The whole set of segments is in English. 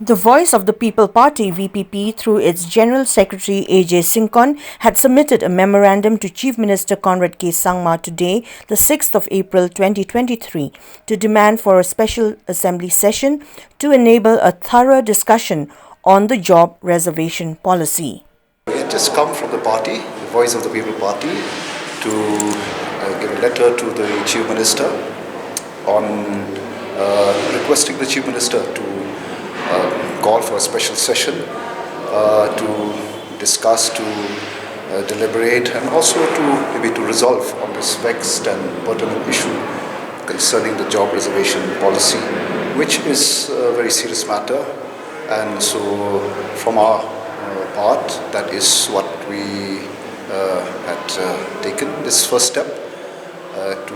The Voice of the People Party (VPP), through its General Secretary J Syngkon, had submitted a memorandum to Chief Minister Conrad K Sangma today, the 6th of April 2023, to demand for a special assembly session to enable a thorough discussion on the job reservation policy. It has come from the party, the Voice of the People Party, to give a letter to the Chief Minister on requesting the Chief Minister to call for a special session to discuss, to deliberate, and also to resolve on this vexed and pertinent issue concerning the job reservation policy, which is a very serious matter. And so from our part, that is what we had taken this first step to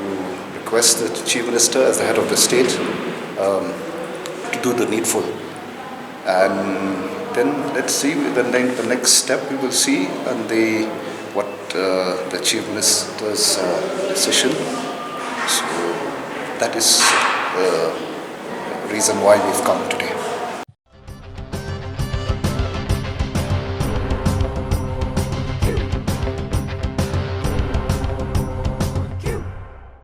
request the Chief Minister as the head of the state to do the needful. And then let's see, the next step we will see and what the Chief Minister's decision. So that is the reason why we've come today.